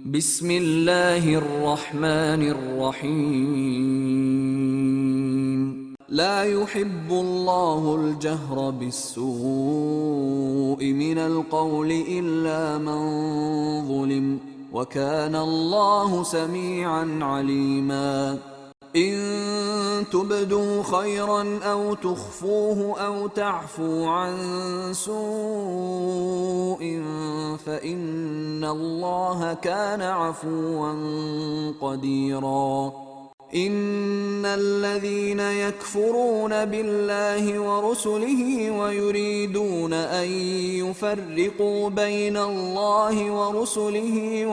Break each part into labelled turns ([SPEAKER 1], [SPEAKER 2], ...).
[SPEAKER 1] بسم الله الرحمن الرحيم. لا يحب الله الجهر بالسوء من القول إلا من ظلم، وكان الله سميعا عليما. إن تبدوا خيرا أو تخفوه أو تعفو عن سوء فإن الله كان عفوا قديرا. إن الذين يكفرون بالله ورسله ويريدون أن يفرقوا بين الله ورسله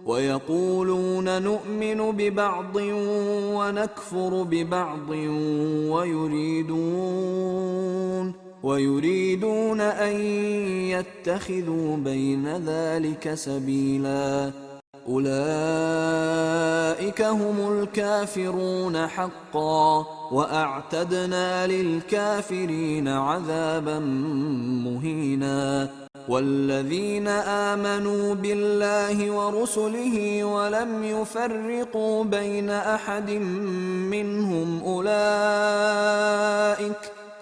[SPEAKER 1] ويقولون نؤمن ببعض ونكفر ببعض ويريدون أن يتخذوا بين ذلك سبيلا. أولئك هم الكافرون حقا، وأعتدنا للكافرين عذابا مهينا. والذين آمنوا بالله ورسله ولم يفرقوا بين أحد منهم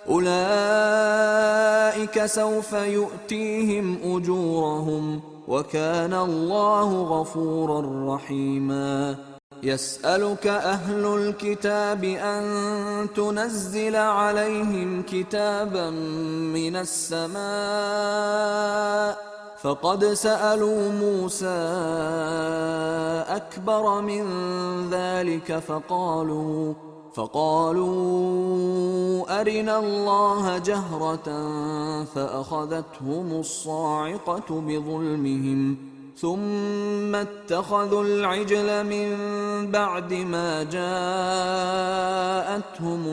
[SPEAKER 1] أولئك سوف يؤتيهم أجورهم، وكان الله غفورا رحيما. يسألك أهل الكتاب أن تنزل عليهم كتابا من السماء، فقد سألوا موسى أكبر من ذلك فقالوا أرنا الله جهرة فأخذتهم الصاعقة بظلمهم، ثم اتخذوا العجل من بعد ما جاءتهم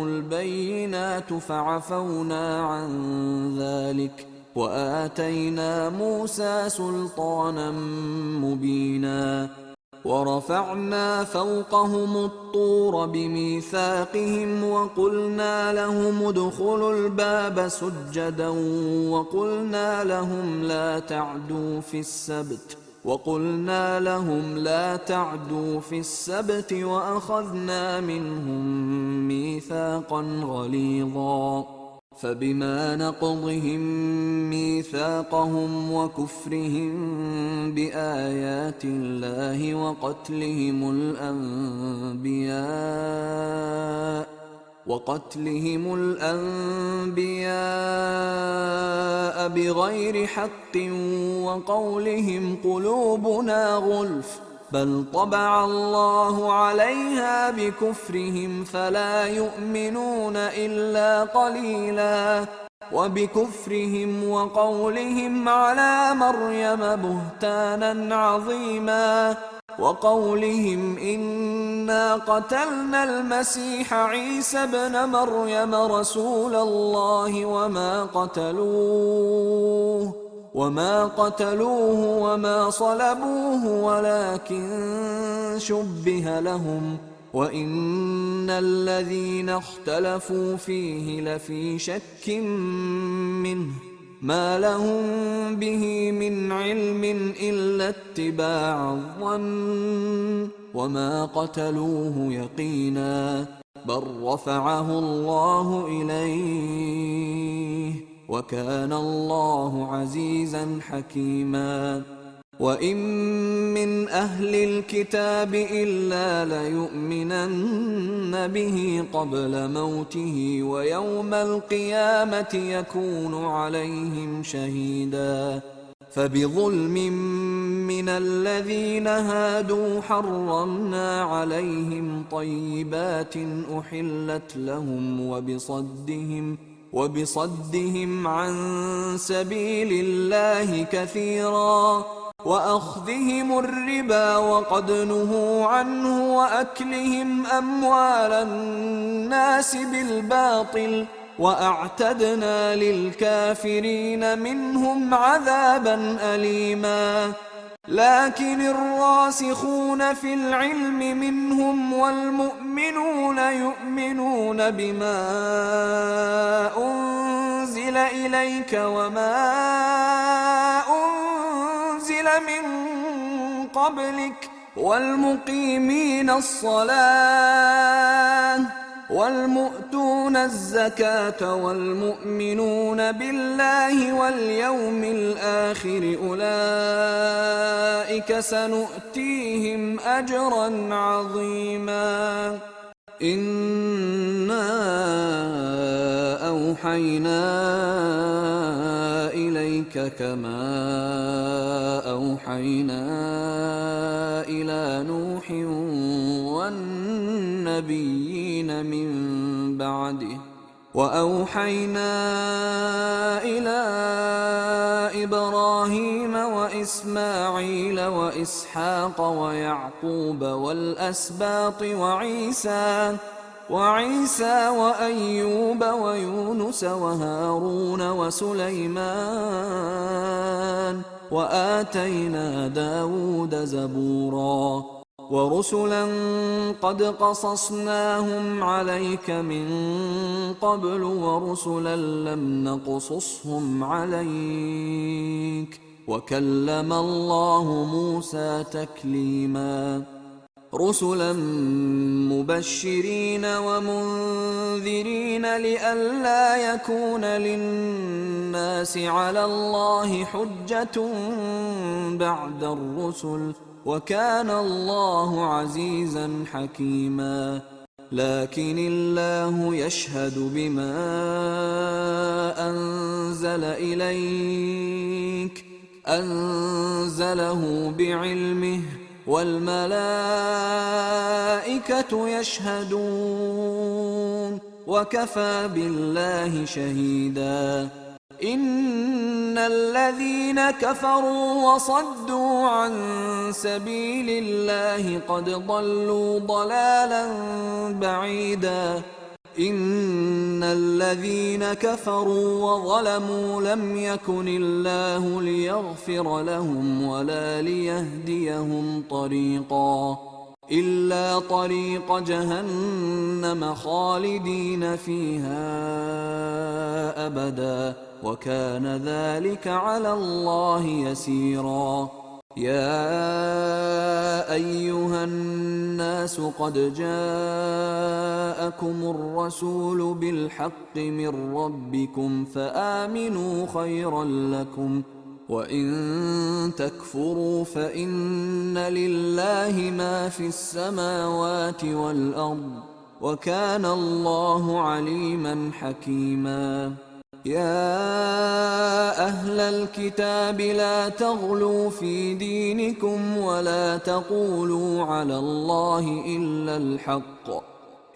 [SPEAKER 1] البينات فعفونا عن ذلك وآتينا موسى سلطانا مبينا. ورفعنا فوقهم الطور بميثاقهم وقلنا لهم ادخلوا الباب سجدا وقلنا لهم لا تعدوا في السبت وأخذنا منهم ميثاقا غليظا. فبما نقضهم ميثاقهم وكفرهم بآيات الله وقتلهم الأنبياء بغير حق وقولهم قلوبنا غلف، بل طبع الله عليها بكفرهم فلا يؤمنون إلا قليلا. وبكفرهم وقولهم على مريم بهتانا عظيما، وقولهم إنا قتلنا المسيح عيسى ابن مريم رسول الله وما قتلوه وما صلبوه ولكن شبه لهم، وإن الذين اختلفوا فيه لفي شك منه، ما لهم به من علم إلا اتباع الظن، وما قتلوه يقينا، بل رفعه الله إليه، وكان الله عزيزا حكيما. وإن من أهل الكتاب إلا ليؤمنن به قبل موته ويوم القيامة يكون عليهم شهيدا. فبظلم من الذين هادوا حرمنا عليهم طيبات أحلت لهم وبصدهم عن سبيل الله كثيرا، وأخذهم الربا وقد نهوا عنه وأكلهم أموال الناس بالباطل، وأعتدنا للكافرين منهم عذابا أليما. لكن الراسخون في العلم منهم والمؤمنون يؤمنون بما أنزل إليك وما أنزل من قبلك والمقيمين الصلاة والمؤتون الزكاة والمؤمنون بالله واليوم الآخر أولئك سنؤتيهم أجرا عظيما. إنا أوحينا إليك كما أوحينا إلى نوح والنبيين من بعده وأوحينا إلى إبراهيم وإسماعيل وإسحاق ويعقوب والأسباط وعيسى وأيوب ويونس وهارون وسليمان وآتينا داود زبورا ورسلا قد قصصناهم عليك من قبل ورسلا لم نقصصهم عليك وكلم الله موسى تكليما. رسلا مبشرين ومنذرين لئلا يكون للناس على الله حجة بعد الرسل وكان الله عزيزا حكيما. لكن الله يشهد بما أنزل إليك أنزله بعلمه والملائكة يشهدون وكفى بالله شهيدا. إن الذين كفروا وصدوا عن سبيل الله قد ضلوا ضلالا بعيدا. إن الذين كفروا وظلموا لم يكن الله ليغفر لهم ولا ليهديهم طريقا إلا طريق جهنم خالدين فيها أبدا وكان ذلك على الله يسيرا. يا أيها الناس قد جاءكم الرسول بالحق من ربكم فآمنوا خيرا لكم وإن تكفروا فإن لله ما في السماوات والأرض وكان الله عليما حكيما. يا أهل الكتاب لا تغلوا في دينكم ولا تقولوا على الله إلا الحق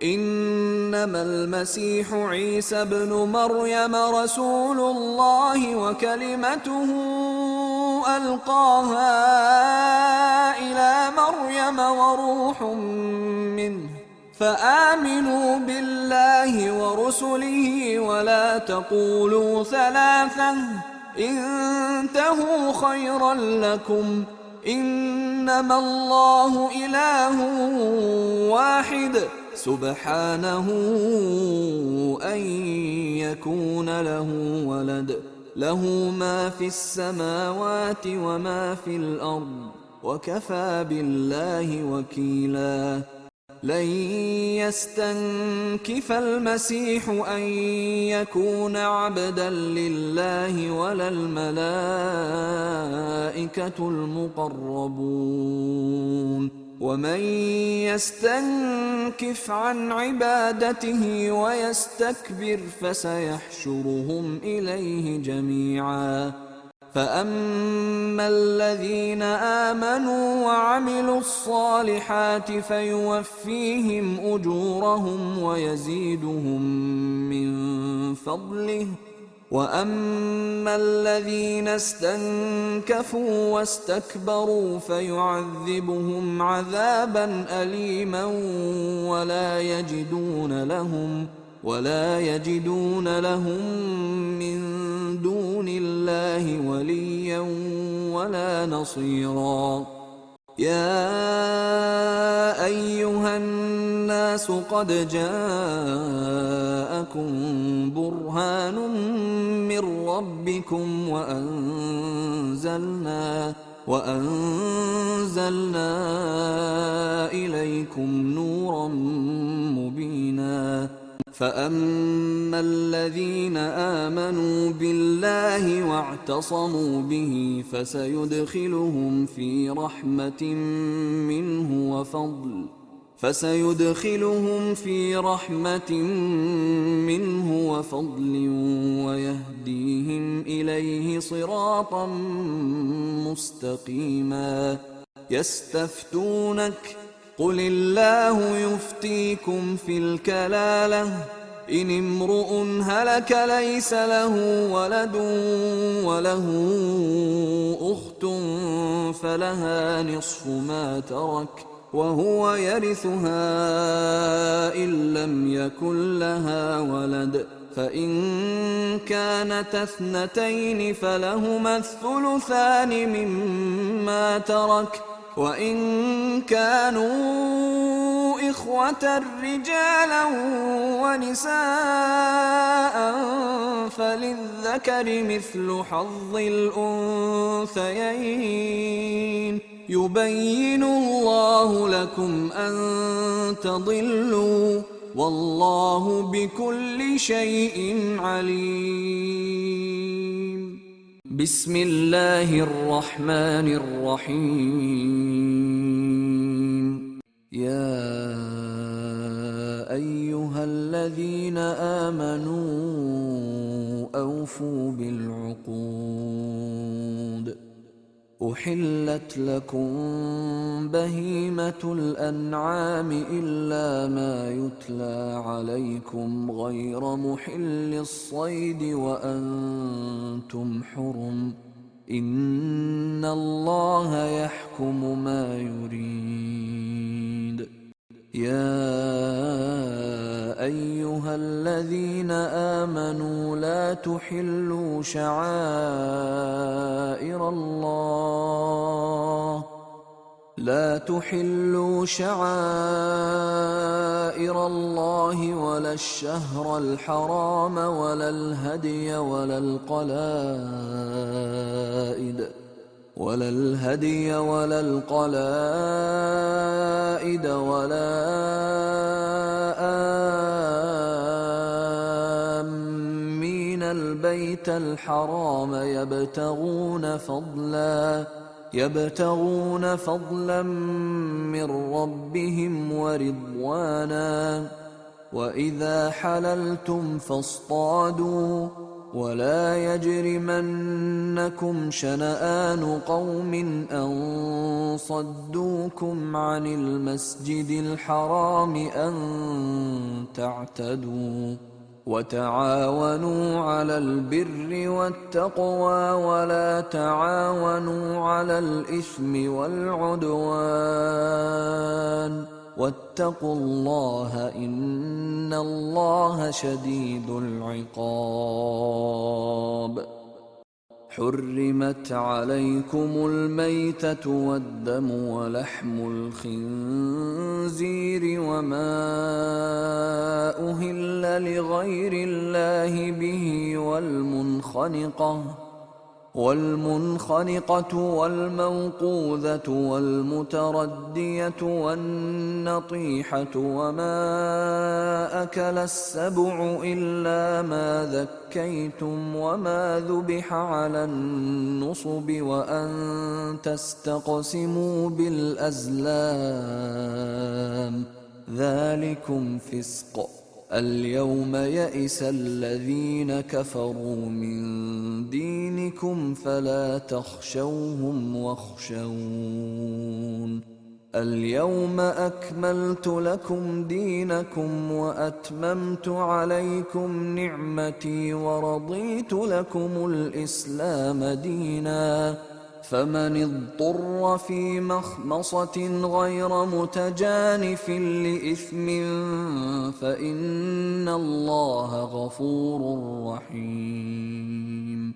[SPEAKER 1] إنما المسيح عيسى ابن مريم رسول الله وكلمته ألقاها إلى مريم وروح منه فآمنوا بالله ورسله ولا تقولوا ثلاثة انتهوا خيرا لكم إنما الله إله واحد سبحانه أن يكون له ولد له ما في السماوات وما في الأرض وكفى بالله وكيلا. لن يستنكف المسيح أن يكون عبدا لله ولا الملائكة المقربون ومن يستنكف عن عبادته ويستكبر فسيحشرهم إليه جميعا. فأما الذين آمنوا وعملوا الصالحات فيوفيهم أجورهم ويزيدهم من فضله وأما الذين استنكفوا واستكبروا فيعذبهم عذابا أليما ولا يجدون لهم من دون الله وليا ولا نصيرا. يا أيها الناس قد جاءكم برهان من ربكم وأنزلنا إليكم نورا مبينا فأما الذين آمنوا بالله واعتصموا به فسيدخلهم في رحمة منه وفضل ويهديهم إليه صراطا مستقيما يستفتونك قل الله يفتيكم في الكلالة إن امرؤ هلك ليس له ولد وله أخت فلها نصف ما ترك وهو يرثها إن لم يكن لها ولد فإن كانت اثنتين فلهما الثلثان مما ترك وإن كانوا إخوة رجالا ونساء فللذكر مثل حظ الأنثيين يبين الله لكم أن تضلوا والله بكل شيء عليم. بسم الله الرحمن الرحيم. يا أيها الذين آمنوا أوفوا بالعقود أحلت لكم بهيمة الأنعام إلا ما يتلى عليكم غير محل الصيد وأنتم حرم إن الله يحكم ما يريد. يا أيها الذين آمنوا لا تحلوا شعائر الله ولا الشهر الحرام ولا الهدي ولا القلائد ولا آمين البيت الحرام يبتغون فضلا من ربهم ورضوانا وإذا حللتم فاصطادوا ولا يجرمنكم شنآن قوم أن صدوكم عن المسجد الحرام أن تعتدوا وتعاونوا على البر والتقوى ولا تعاونوا على الإثم والعدوان واتقوا الله إن الله شديد العقاب. حرمت عليكم الميتة والدم ولحم الخنزير وما أهل لغير الله به والمنخنقة والموقوذة والمتردية والنطيحة وما أكل السبع إلا ما ذكيتم وما ذبح على النصب وأن تستقسموا بالأزلام ذلكم فسق. اليوم يئس الذين كفروا من دينكم فلا تخشوهم واخشون. اليوم أكملت لكم دينكم وأتممت عليكم نعمتي ورضيت لكم الإسلام دينا فمن اضطر في مخمصة غير متجانف لإثم فإن الله غفور رحيم.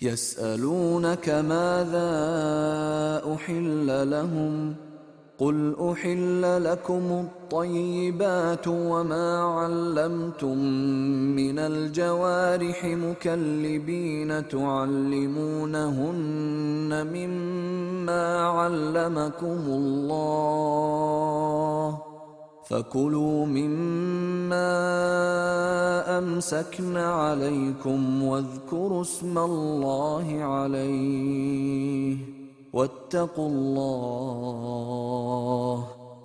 [SPEAKER 1] يسألونك ماذا أحل لهم قل أحل لكم الطيبات وما علمتم من الجوارح مكلبين تعلمونهن مما علمكم الله فكلوا مما أمسكن عليكم واذكروا اسم الله عليه واتقوا الله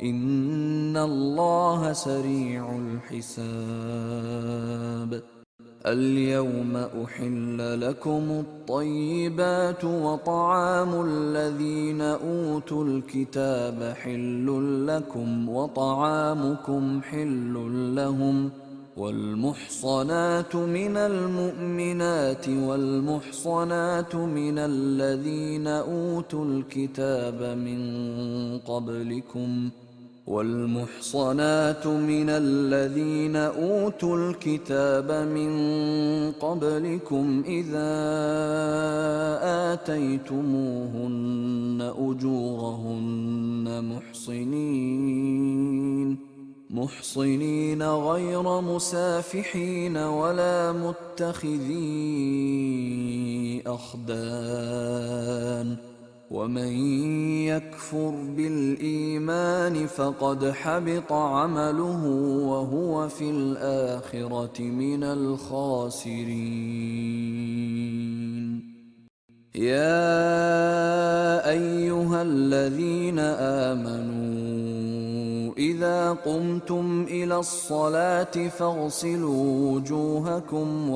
[SPEAKER 1] إن الله سريع الحساب. اليوم أحل لكم الطيبات وطعام الذين أوتوا الكتاب حل لكم وطعامكم حل لهم والمحصنات من المؤمنات والمحصنات من الذين أوتوا الكتاب من قبلكم إذا آتيتموهن أجورهن محصنين غير مسافحين ولا متخذي أخدان ومن يكفر بالإيمان فقد حبط عمله وهو في الآخرة من الخاسرين. يا أيها الذين آمنوا إذا قمتم إلى الصلاة فاغسلوا وجوهكم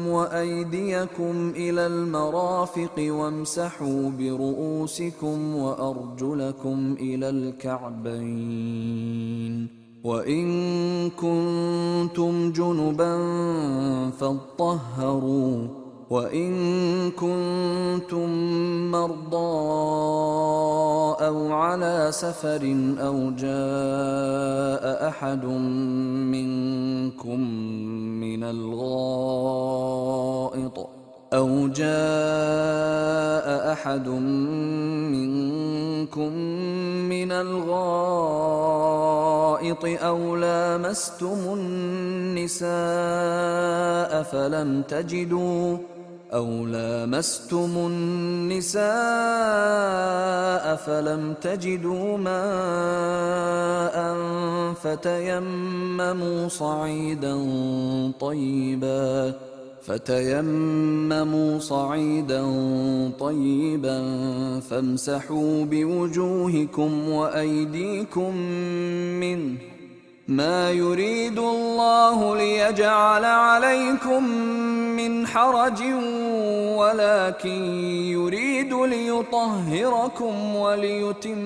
[SPEAKER 1] وأيديكم إلى المرافق وامسحوا برؤوسكم وأرجلكم إلى الكعبين وإن كنتم جنبا فاطهروا وإن كنتم مرضى أو على سفر أو جاء أحد منكم من الغائط أو لامستم النساء فلم تجدوا ماء فتيمموا صعيدا طيبا فامسحوا بوجوهكم وأيديكم منه ما يريد الله ليجعل عليكم من حرج ولكن يريد ليطهركم وليتم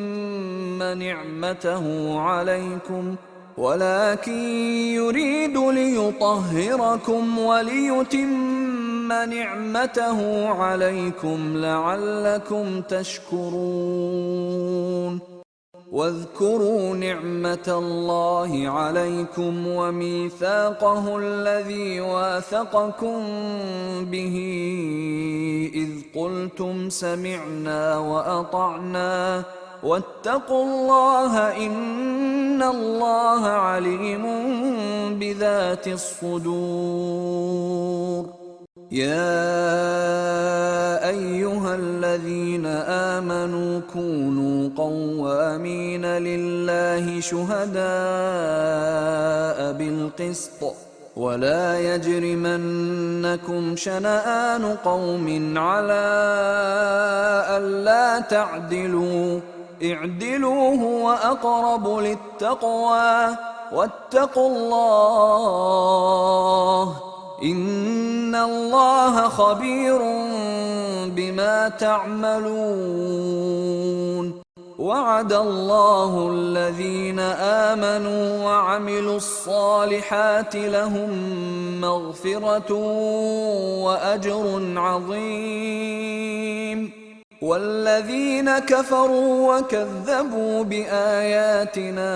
[SPEAKER 1] نعمته عليكم لعلكم تشكرون. واذكروا نعمة الله عليكم وميثاقه الذي واثقكم به إذ قلتم سمعنا وأطعنا واتقوا الله إن الله عليم بذات الصدور. يا أيها الذين آمنوا كونوا قوامين لله شهداء بالقسط ولا يجرمنكم شنآن قوم على ألا تعدلوا اعدلوا هو أقرب للتقوى واتقوا الله إن الله خبير بما تعملون. وعد الله الذين آمنوا وعملوا الصالحات لهم مغفرة وأجر عظيم. والذين كفروا وكذبوا بآياتنا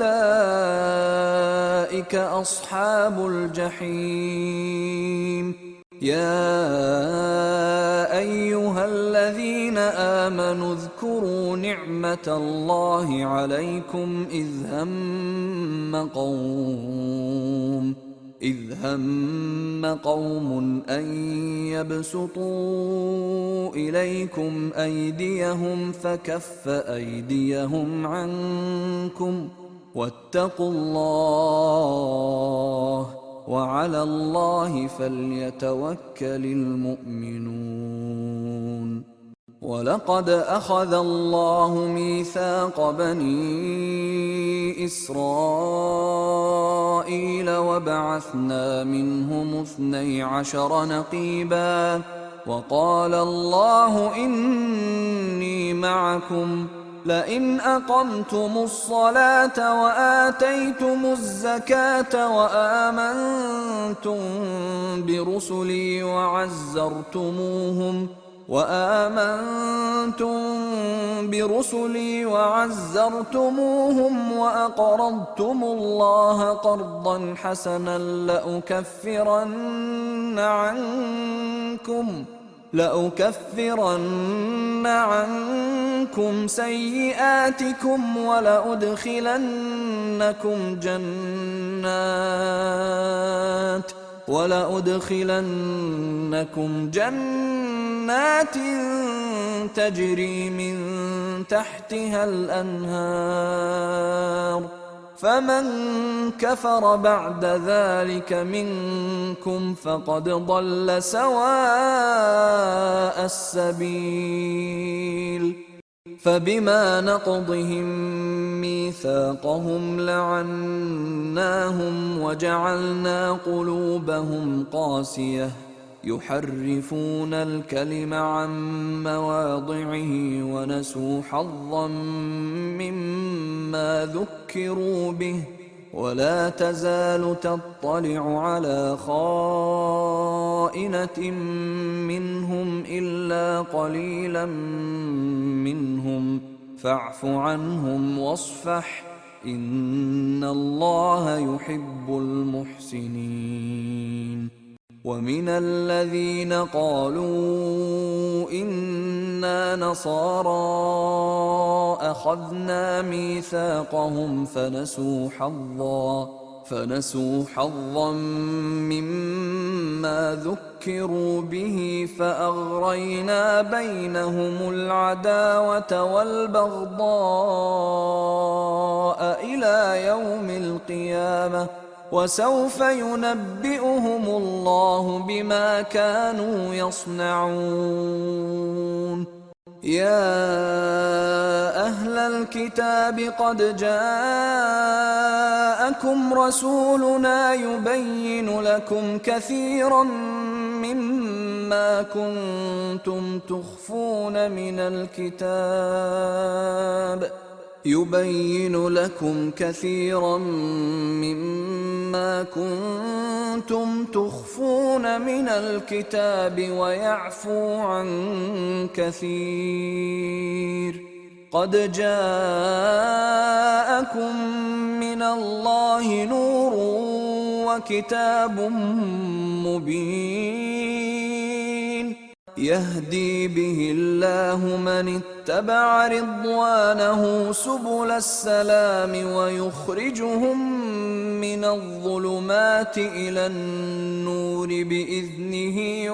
[SPEAKER 1] أولئك أصحاب الجحيم يا أيها الذين آمنوا اذكروا نعمة الله عليكم إذ هم قوم أن يبسطوا إليكم أيديهم فكف أيديهم عنكم واتقوا الله وعلى الله فليتوكل المؤمنون. ولقد أخذ الله ميثاق بني إسرائيل وبعثنا منهم 12 نقيبا وقال الله إني معكم لئن أقمتم الصلاة وآتيتم الزكاة وآمنتم برسلي وعزرتموهم وأقرضتم الله قرضا حسنا لأكفرن عنكم سيئاتكم ولأدخلنكم جنات تجري من تحتها الأنهار فمن كفر بعد ذلك منكم فقد ضل سواء السبيل. فبما نقضهم ميثاقهم لعناهم وجعلنا قلوبهم قاسية يحرفون الكلم عن مواضعه ونسوا حظا مما ذكروا به ولا تزال تطلع على خائنة منهم إلا قليلا منهم فاعف عنهم واصفح إن الله يحب المحسنين. ومن الذين قالوا إنا نصارى أخذنا ميثاقهم فنسوا حظا مما ذكروا به فأغرينا بينهم العداوة والبغضاء إلى يوم القيامة وسوف ينبئهم الله بما كانوا يصنعون. يا أهل الكتاب قد جاءكم رسولنا يبين لكم كثيرا مما كنتم تخفون من الكتاب ويعفو عن كثير. قد جاءكم من الله نور وكتاب مبين يهدي به الله من اتبع رضوانه سبل السلام ويخرجهم من الظلمات إلى النور بإذنه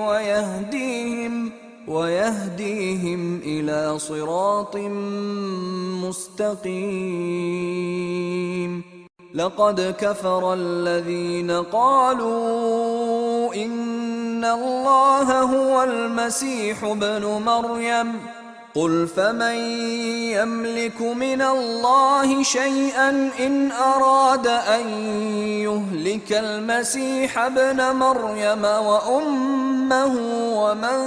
[SPEAKER 1] ويهديهم إلى صراط مستقيم. لقد كفر الذين قالوا إن الله هو المسيح ابن مريم قل فمن يملك من الله شيئا إن أراد أن يهلك المسيح ابن مريم وأمه ومن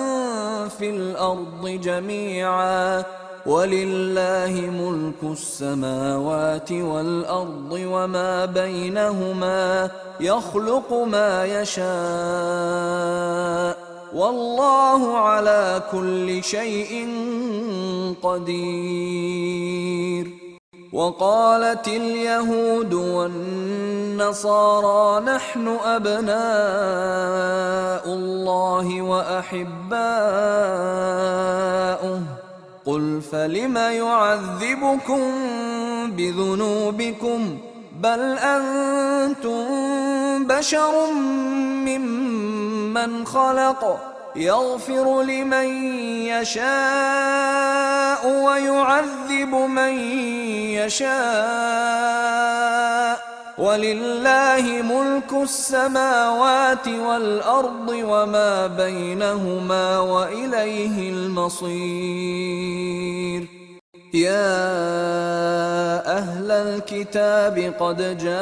[SPEAKER 1] في الأرض جميعا ولله ملك السماوات والأرض وما بينهما يخلق ما يشاء والله على كل شيء قدير. وقالت اليهود والنصارى نحن أبناء الله وأحباؤه قل فلم يعذبكم بذنوبكم بل أنتم بشر ممن خلق يغفر لمن يشاء ويعذب من يشاء ولله ملك السماوات والأرض وما بينهما وإليه المصير يا أهل الكتاب قد جاءكم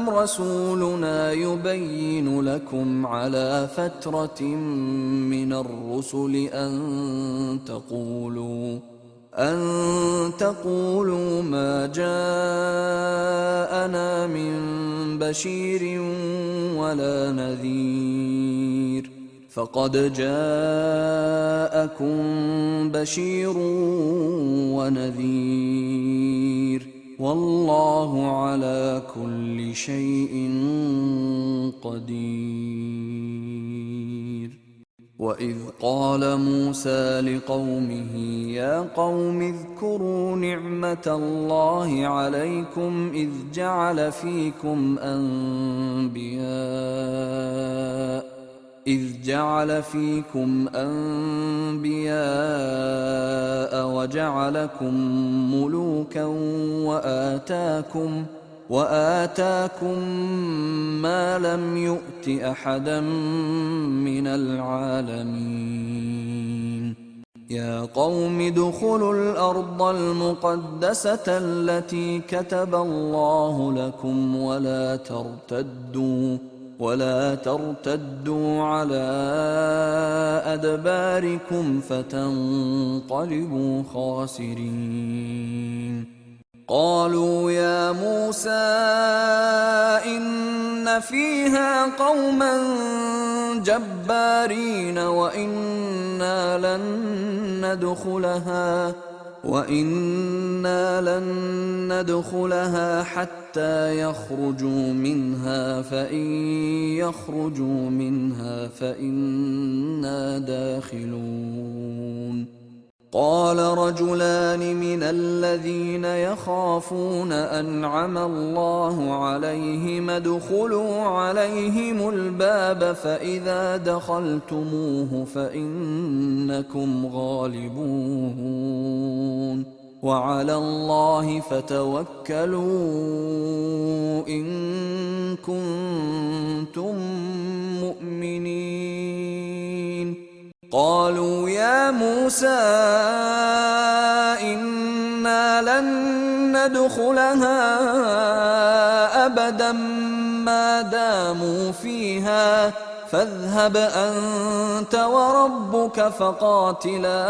[SPEAKER 1] رسولنا يبين لكم على فترة من الرسل أن تقولوا ما جاءنا من بشير ولا نذير فقد جاءكم بشير ونذير والله على كل شيء قدير وإذ قال موسى لقومه يا قوم اذكروا نعمة الله عليكم إذ جعل فيكم أنبياء وجعلكم ملوكا وآتاكم ما لم يؤت أحدا من العالمين يا قوم ادخلوا الأرض المقدسة التي كتب الله لكم ولا ترتدوا على أدباركم فتنقلبوا خاسرين قالوا يا موسى إن فيها قوما جبارين وإنا لن ندخلها حتى يخرجوا منها فإن يخرجوا منها فإنا داخلون قال رجلان من الذين يخافون أنعم الله عليهم ادخلوا عليهم الباب فإذا دخلتموه فإنكم غالبون وعلى الله فتوكلوا إن كنتم مؤمنين قالوا يا موسى إنا لن ندخلها أبدا ما داموا فيها فاذهب أنت وربك فقاتلا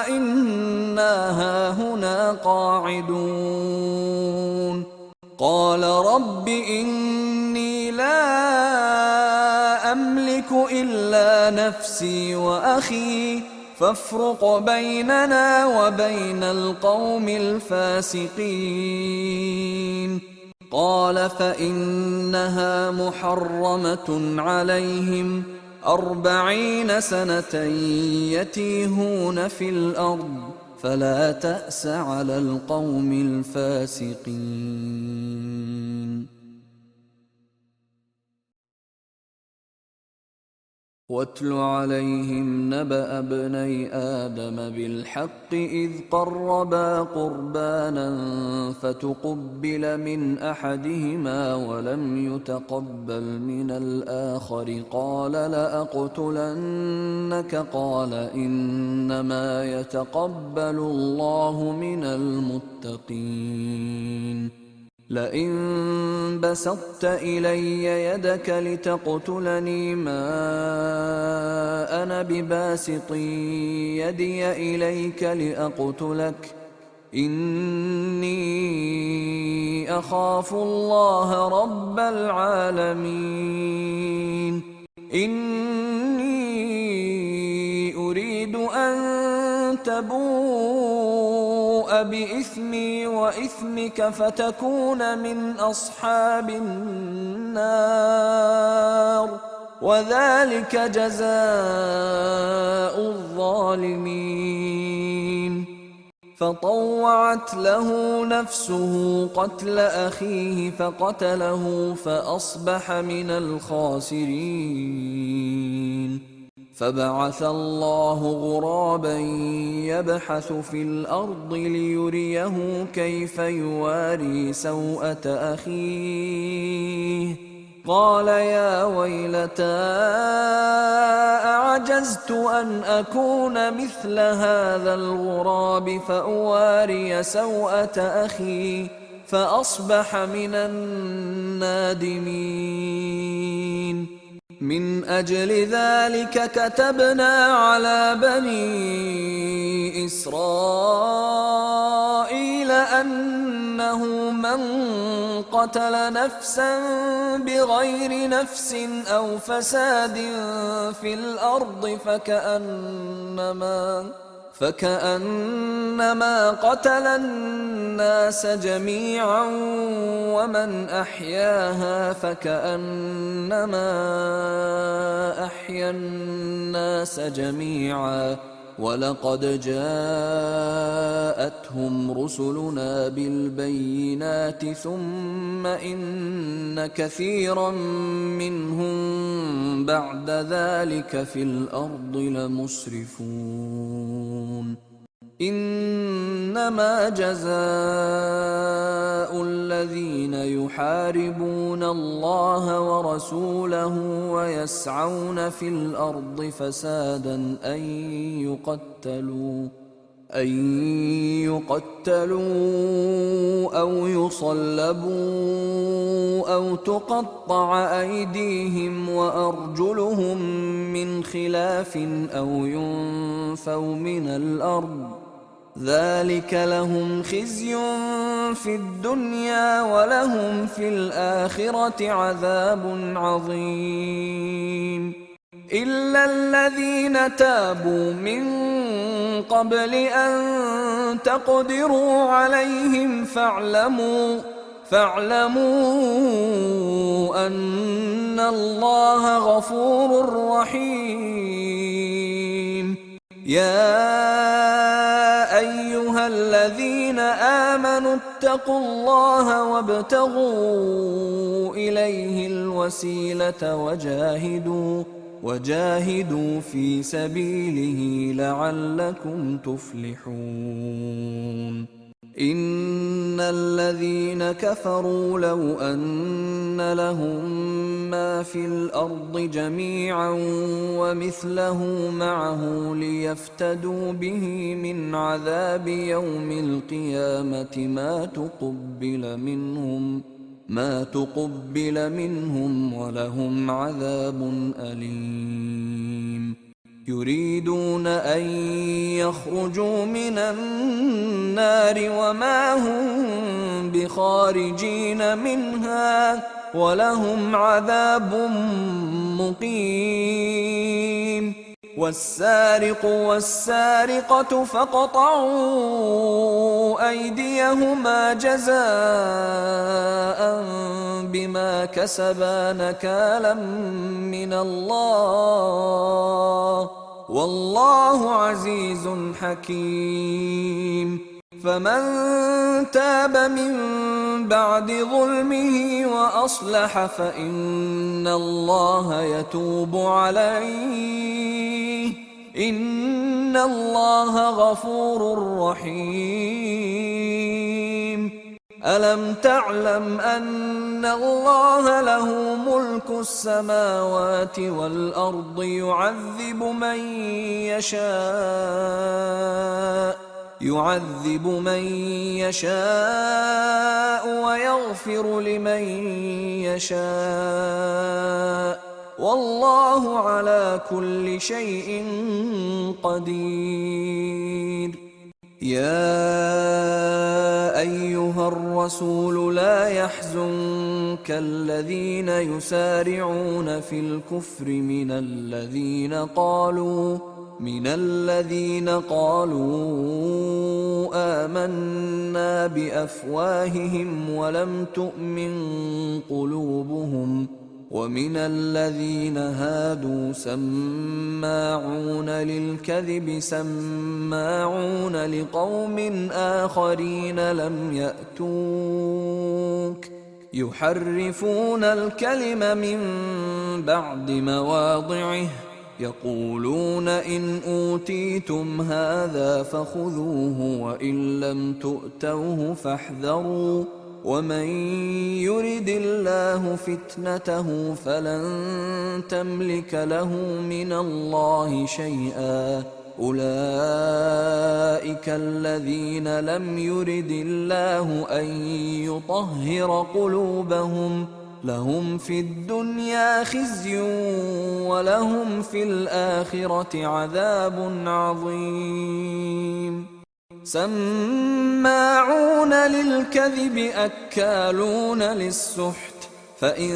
[SPEAKER 1] إنا هاهنا قاعدون قال رب إني لا أملك إلا نفسي وأخي فافرق بيننا وبين القوم الفاسقين قال فإنها محرمة عليهم 40 سنة يتيهون في الأرض فلا تأس على القوم الفاسقين واتل عليهم نبأ ابني آدم بالحق إذ قربا قربانا فتقبل من أحدهما ولم يتقبل من الآخر قال لأقتلنك قال إنما يتقبل الله من المتقين لئن بسطت إلي يدك لتقتلني ما أنا بباسط يدي إليك لأقتلك إني أخاف الله رب العالمين إني أريد أن تبوء بإثمي وإثمك فتكون من أصحاب النار، وذلك جزاء الظالمين. فطوعت له نفسه قتل أخيه فقتله فأصبح من الخاسرين. فبعث الله غرابا يبحث في الأرض ليريه كيف يواري سوءة أخيه، قال يا ويلتى أعجزت أن أكون مثل هذا الغراب فأواري سوءة أخي فأصبح من النادمين. من أجل ذلك كتبنا على بني إسرائيل أنه من قتل نفسا بغير نفس أو فساد في الأرض فكأنما قتل الناس جميعا، ومن أحياها فكأنما أحيا الناس جميعا. ولقد جاءتهم رسلنا بالبينات ثم إن كثيرا منهم بعد ذلك في الأرض لمسرفون. إنما جزاء الذين يحاربون الله ورسوله ويسعون في الأرض فسادا أن يقتلوا أو يصلبوا أو تقطع أيديهم وأرجلهم من خلاف أو ينفوا من الأرض، ذلك لهم خزي في الدنيا ولهم في الآخرة عذاب عظيم. إلا الذين تابوا من قبل أن تقدروا عليهم فاعلموا أن الله غفور رحيم. يا أيها الذين آمنوا اتقوا الله وابتغوا إليه الوسيلة وجاهدوا في سبيله لعلكم تفلحون. إن الذين كفروا لو أن لهم ما في الأرض جميعا ومثله معه ليفتدوا به من عذاب يوم القيامة ما تقبل منهم ولهم عذاب أليم. يريدون أن يخرجوا من النار وما هم بخارجين منها ولهم عذاب مقيم. والسارق والسارقة فاقطعوا أيديهما جزاء بما كسبا نكالا من الله، والله عزيز حكيم. فمن تاب من بعد ظلمه وأصلح فإن الله يتوب عليه، إن الله غفور رحيم. ألم تعلم أن الله له ملك السماوات والأرض يعذب من يشاء ويغفر لمن يشاء، والله على كل شيء قدير. يا أيها الرسول لا يحزنك الذين يسارعون في الكفر من الذين من الذين قالوا آمنا بأفواههم ولم تؤمن قلوبهم ومن الذين هادوا سماعون للكذب سماعون لقوم آخرين لم يأتوك يحرفون الكلم من بعد مواضعه يقولون إن أوتيتم هذا فخذوه وإن لم تؤتوه فاحذروا ومن يرد الله فتنته فلن تملك له من الله شيئا أولئك الذين لم يرد الله أن يطهر قلوبهم لهم في الدنيا خزي ولهم في الآخرة عذاب عظيم سماعون للكذب أكالون للسحت فإن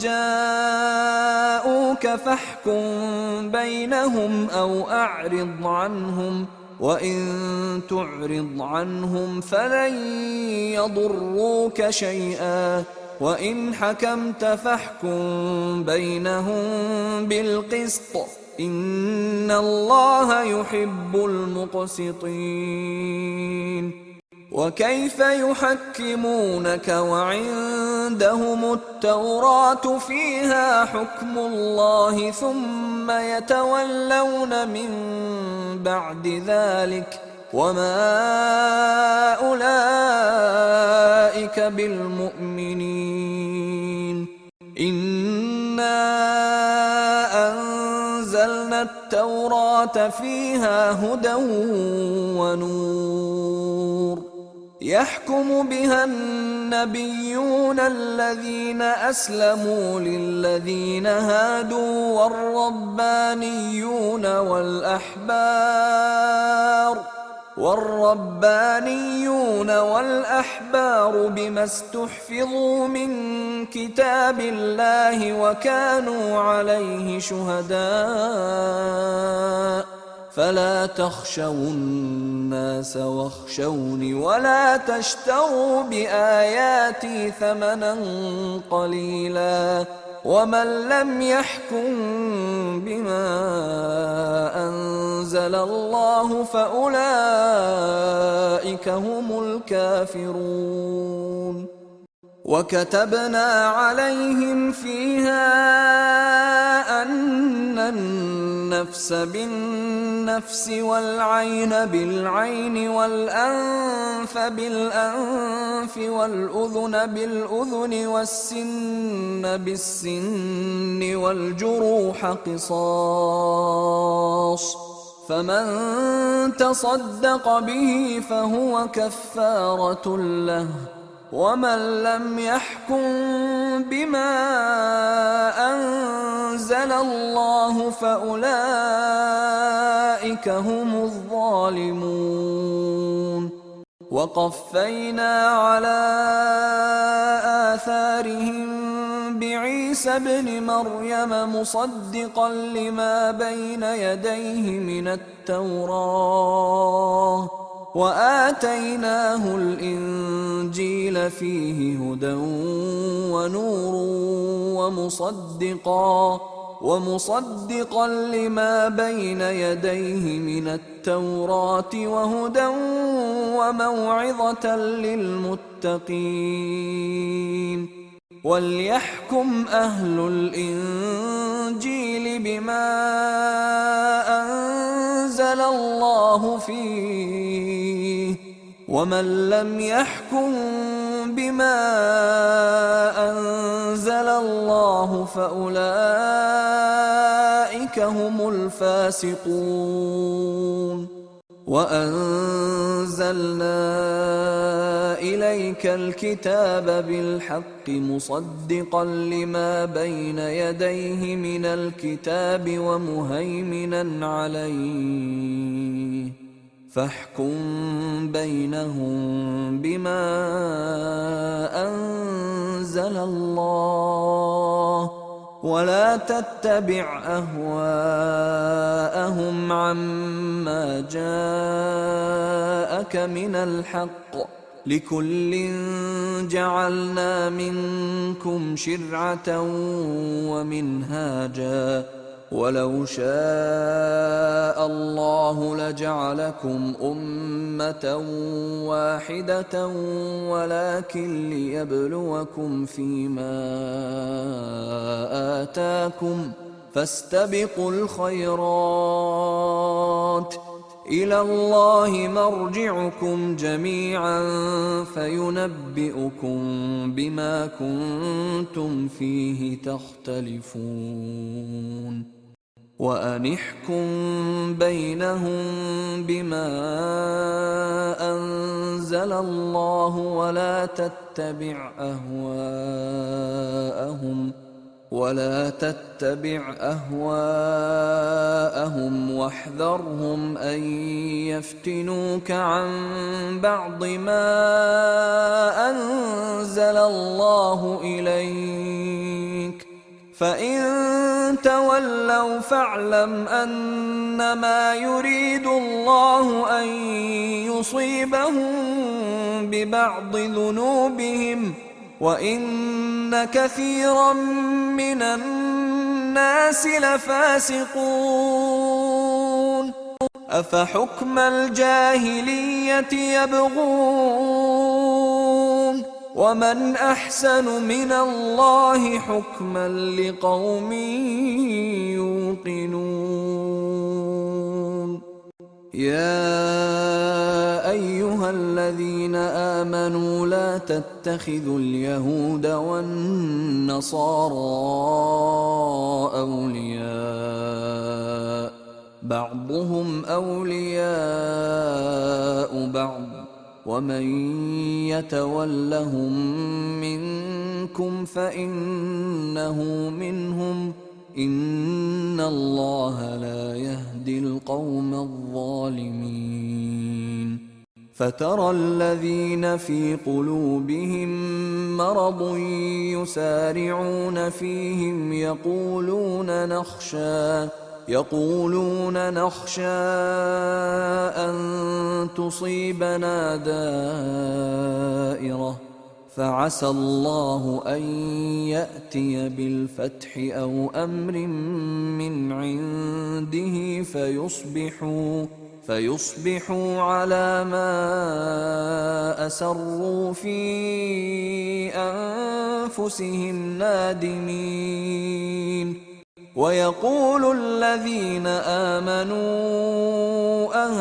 [SPEAKER 1] جاءوك فاحكم بينهم أو أعرض عنهم وإن تعرض عنهم فلن يضروك شيئا وإن حكمت فاحكم بينهم بالقسط إن الله يحب المقسطين وكيف يحكمونك وعندهم التوراة فيها حكم الله ثم يتولون من بعد ذلك وما أولئك بالمؤمنين إنا أنزلنا التوراة فيها هدى ونور يحكم بها النبيون الذين أسلموا للذين هادوا والربانيون والأحبار بما استحفظوا من كتاب الله وكانوا عليه شهداء فلا تخشوا الناس واخشوني ولا تشتروا بآياتي ثمنا قليلا ومن لم يحكم بما أنزل الله فأولئك هم الكافرون وكتبنا عليهم فيها أن النفس بالنفس والعين بالعين والأنف بالأنف والأذن بالأذن والسن بالسن والجروح قصاص فمن تصدق به فهو كفارة له ومن لم يحكم بما أنزل الله فأولئك هم الظالمون وقفينا على آثارهم بعيسى ابن مريم مصدقا لما بين يديه من التوراة وآتيناه الإنجيل فيه هدى ونور ومصدقا لما بين يديه من التوراة وهدى وموعظة للمتقين وليحكم أهل الإنجيل بما أنزل الله فيه ومن لم يحكم بما أنزل الله فأولئك هم الفاسقون وأنزلنا إليك الكتاب بالحق مصدقا لما بين يديه من الكتاب ومهيمنا عليه فاحكم بينهم بما أنزل الله ولا تتبع أهواءهم عما جاءك من الحق، لكل جعلنا منكم شرعة ومنهاجا، ولو شاء الله لجعلكم أمة واحدة ولكن ليبلوكم فيما آتاكم، فاستبقوا الخيرات، إلى الله مرجعكم جميعا فينبئكم بما كنتم فيه تختلفون. وأن احكم بينهم بما أنزل الله ولا تتبع أهواءهم واحذرهم أن يفتنوك عن بعض ما أنزل الله إليك، فإن تولوا فاعلم أنما يريد الله أن يصيبهم ببعض ذنوبهم، وإن كثيرا من الناس لفاسقون. أفحكم الجاهلية يبغون، ومن أحسن من الله حكما لقوم يوقنون. يا أيها الذين آمنوا لا تتخذوا اليهود والنصارى أولياء، بعضهم أولياء بعض، ومن يتولهم منكم فإنه منهم، إن الله لا يهدي القوم الظالمين. فترى الذين في قلوبهم مرض يسارعون فيهم يقولون نخشى أن تصيبنا دائرة، فعسى الله أن يأتي بالفتح أو أمر من عنده فيصبحوا على ما أسروا في أنفسهم نادمين. ويقول الذين آمنوا أهؤلاء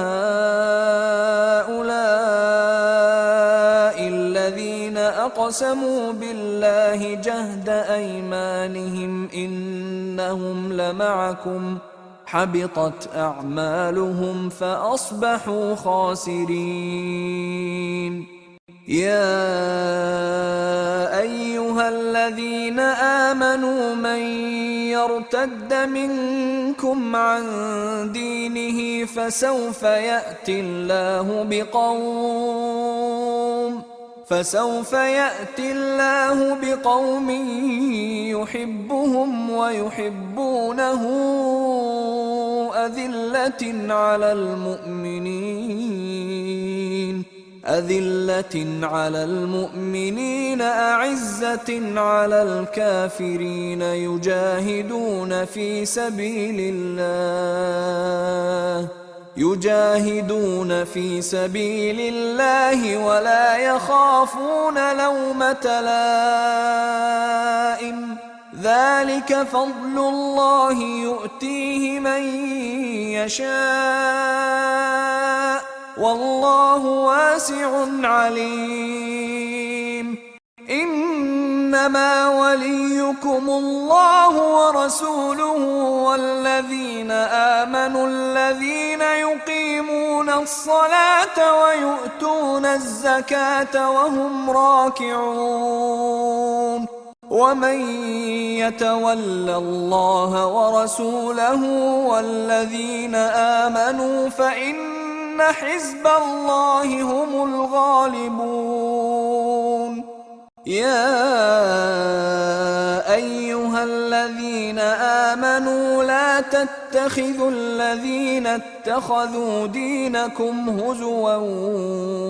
[SPEAKER 1] الذين أقسموا بالله جهد أيمانهم إنهم لمعكم، حبطت أعمالهم فأصبحوا خاسرين. يا أيها الذين آمنوا من يرتد منكم عن دينه فسوف يأتي الله بقوم يحبهم ويحبونه أذلة على المؤمنين أعزة على الكافرين يجاهدون في سبيل الله ولا يخافون لومة لائم، ذلك فضل الله يؤتيه من يشاء والله واسع عليم. إنما وليكم الله ورسوله والذين آمنوا الذين يقيمون الصلاة ويؤتون الزكاة وهم راكعون. ومن يتول الله ورسوله والذين آمنوا فإن حزب الله هم الغالبون. يا أيها الذين آمنوا لا تتخذوا الذين اتخذوا دينكم هزوا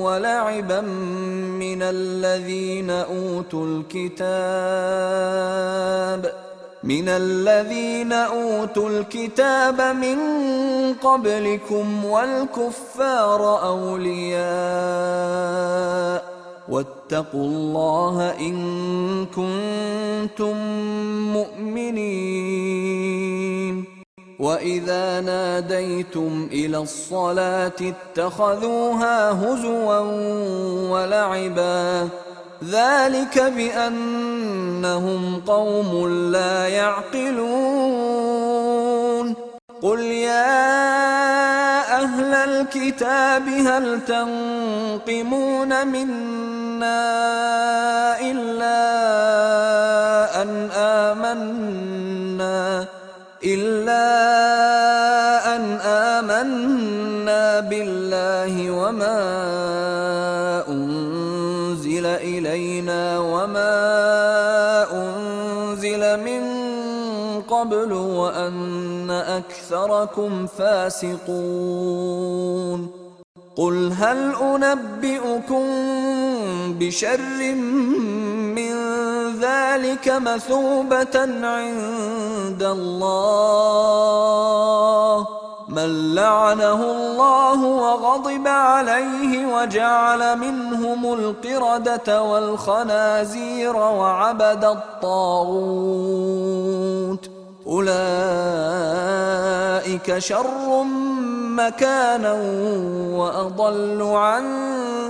[SPEAKER 1] ولعبا من الذين أوتوا الكتاب من قبلكم والكفار أولياء واتقوا الله إن كنتم مؤمنين. وإذا ناديتم إلى الصلاة اتخذوها هزوا ولعبا ذلك بأنهم قوم لا يعقلون. قل يا أهل الكتاب هل تنقمون منا إلا أن آمنا بالله وما أنزل إلينا وما أنزل من قبل وأن أكثركم فاسقون. قل هل أنبئكم بشر من ذلك مثوبة عند الله من لعنه الله وغضب عليه وجعل منهم القردة والخنازير وعبد الطاغوت أولئك شر مكانا وأضل عن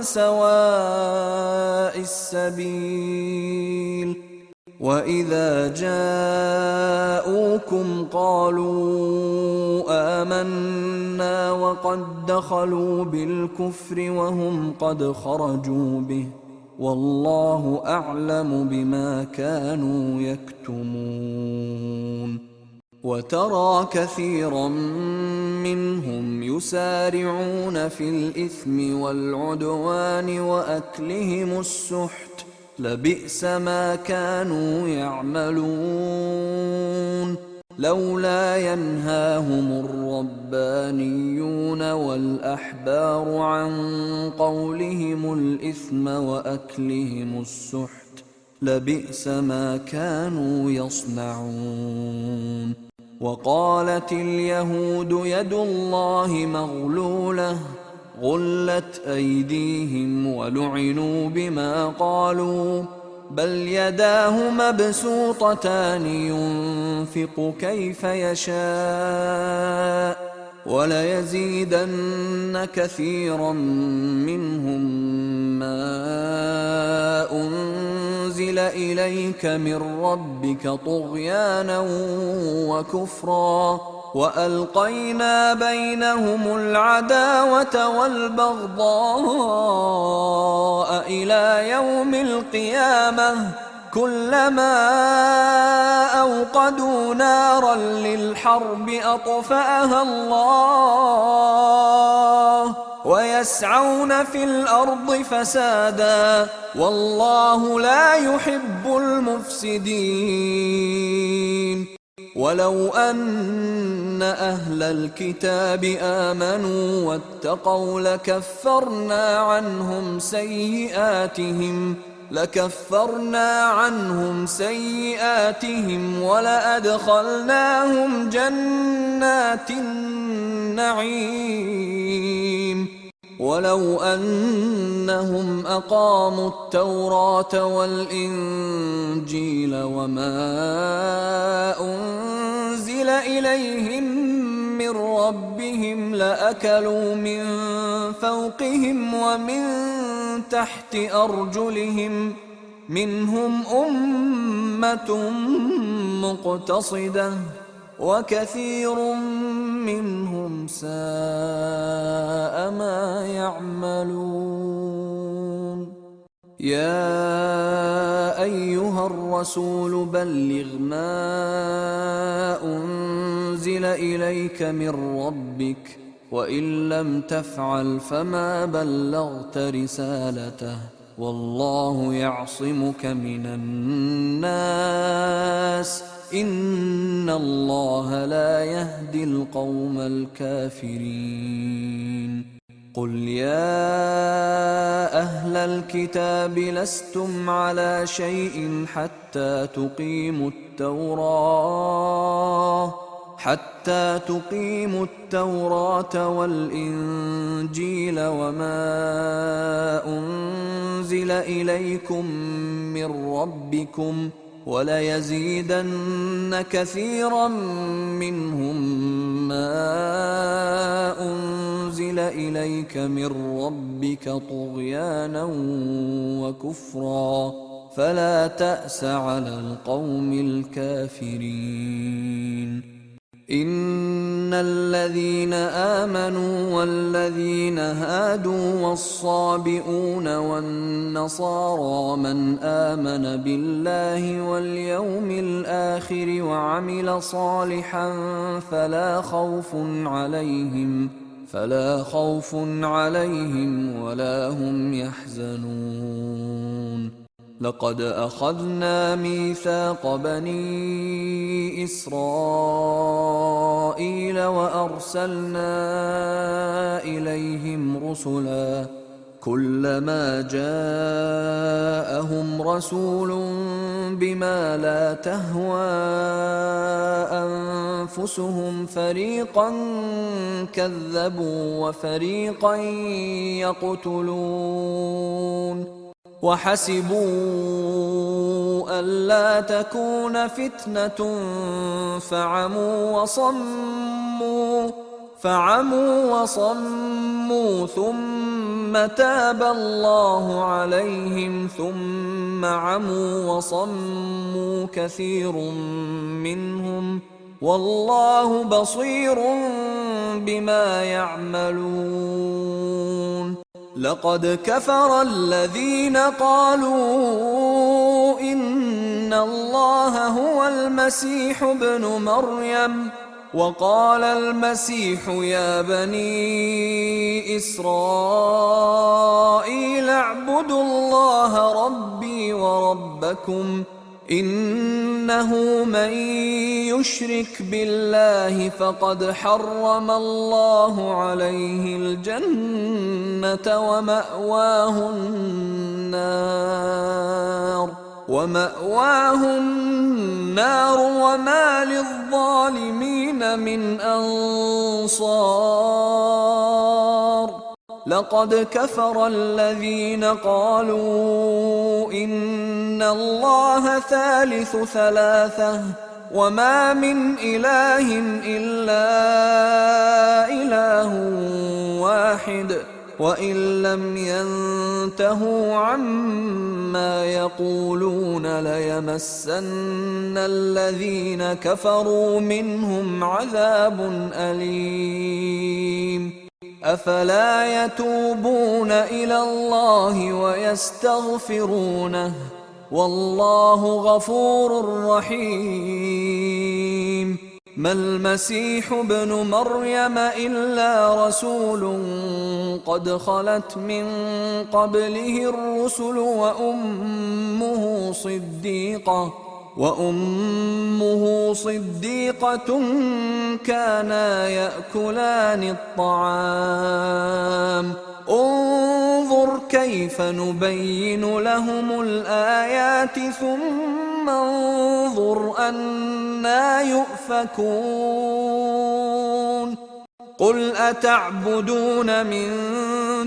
[SPEAKER 1] سواء السبيل. وإذا جاءوكم قالوا آمنا وقد دخلوا بالكفر وهم قد خرجوا به والله أعلم بما كانوا يكتمون. وترى كثيرا منهم يسارعون في الإثم والعدوان وأكلهم السحت لبئس ما كانوا يعملون. لولا ينهاهم الربانيون والأحبار عن قولهم الإثم وأكلهم السحت لبئس ما كانوا يصنعون. وقالت اليهود يد الله مغلولة غلت أيديهم ولعنوا بما قالوا بل يداه مبسوطتان ينفق كيف يشاء وليزيدن كثيرا منهم ما أنزل إليك من ربك طغيانا وكفرا وألقينا بينهم العداوة والبغضاء إلى يوم القيامة كلما أوقدوا نارا للحرب أطفأها الله ويسعون في الأرض فسادا والله لا يحب المفسدين. ولو أن أهل الكتاب آمنوا واتقوا لكفرنا عنهم سيئاتهم ولأدخلناهم جنات النعيم. ولو أنهم أقاموا التوراة والإنجيل وما أنزل إليهم من ربهم لأكلوا من فوقهم ومن تحت أرجلهم منهم أمة مقتصدة وكثير منهم ساء ما يعملون. يا أيها الرسول بلغ ما أنزل إليك من ربك وإن لم تفعل فما بلغت رسالته والله يعصمك من الناس إن الله لا يهدي القوم الكافرين قل يا أهل الكتاب لستم على شيء حتى تقيموا التوراة والإنجيل وما أنزل إليكم من ربكم وليزيدن كثيرا منهم ما أنزل إليك من ربك طغيانا وكفرا فلا تأس على القوم الكافرين إن الذين آمنوا والذين هادوا والصابئون والنصارى من آمن بالله واليوم الآخر وعمل صالحا فلا خوف عليهم ولا هم يحزنون لقد أخذنا ميثاق بني إسرائيل وأرسلنا إليهم رسلا كلما جاءهم رسول بما لا تهوى أنفسهم فريقا كذبوا وفريقا يقتلون وحسبوا ألا تكون فتنة فعموا وصموا ثم تاب الله عليهم ثم عموا وصموا كثير منهم والله بصير بما يعملون لقد كفر الذين قالوا إن الله هو المسيح ابن مريم وقال المسيح يا بني إسرائيل اعبدوا الله ربي وربكم إنه من يشرك بالله فقد حرم الله عليه الجنة ومأواه النار وما للظالمين من أنصار لقد كفر الذين قالوا إن الله ثالث ثلاثة وما من إله إلا إله واحد وإن لم ينتهوا عما يقولون ليمسن الذين كفروا منهم عذاب أليم أفلا يتوبون إلى الله ويستغفرونه والله غفور رحيم ما المسيح ابن مريم إلا رسول قد خلت من قبله الرسل وأمه صديقة كانا يأكلان الطعام انظر كيف نبين لهم الآيات ثم انظر أنى يؤفكون قل أتعبدون من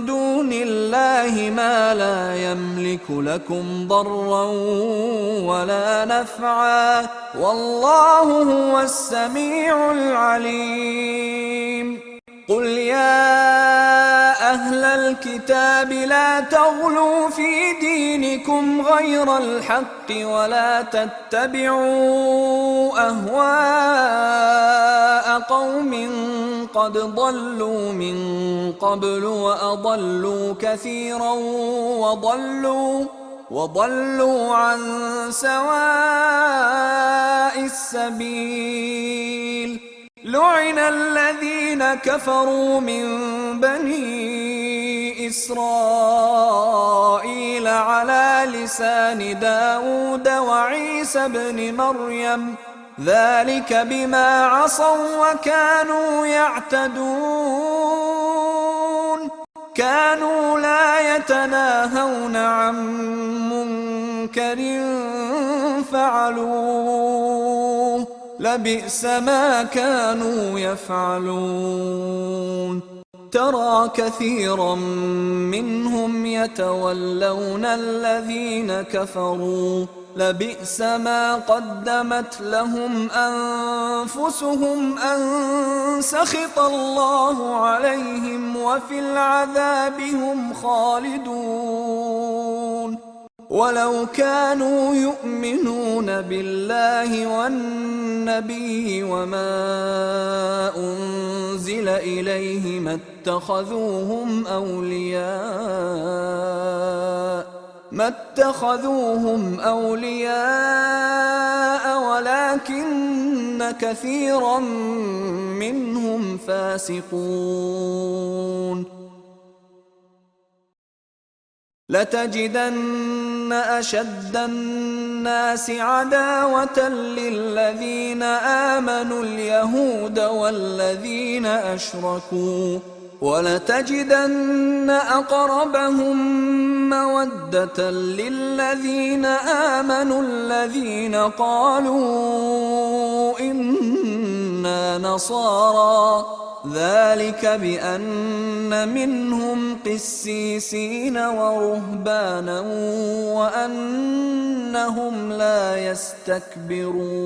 [SPEAKER 1] دون الله ما لا يملك لكم ضرا ولا نفعا والله هو السميع العليم قل يا أهل الكتاب لا تغلوا في دينكم غير الحق ولا تتبعوا أهواء قوم قد ضلوا من قبل وأضلوا كثيرا وضلوا عن سواء السبيل لعن الذين كفروا من بني إسرائيل على لسان داود وعيسى ابن مريم ذلك بما عصوا وكانوا يعتدون كانوا لا يتناهون عن منكر فعلوه لبئس ما كانوا يفعلون ترى كثيرا منهم يتولون الذين كفروا لبئس ما قدمت لهم أنفسهم أن سخط الله عليهم وفي العذاب هم خالدون ولو كانوا يؤمنون بالله والنبي وما أنزل إليه ما اتخذوهم أولياء ولكن كثيرا منهم فاسقون لتجدن أشد الناس عداوة للذين آمنوا اليهود والذين أشركوا ولتجدن أقربهم مودة للذين آمنوا الذين قالوا إنا نصارى ذلك بأن منهم قسيسين ورهبانا وأنهم لا يستكبرون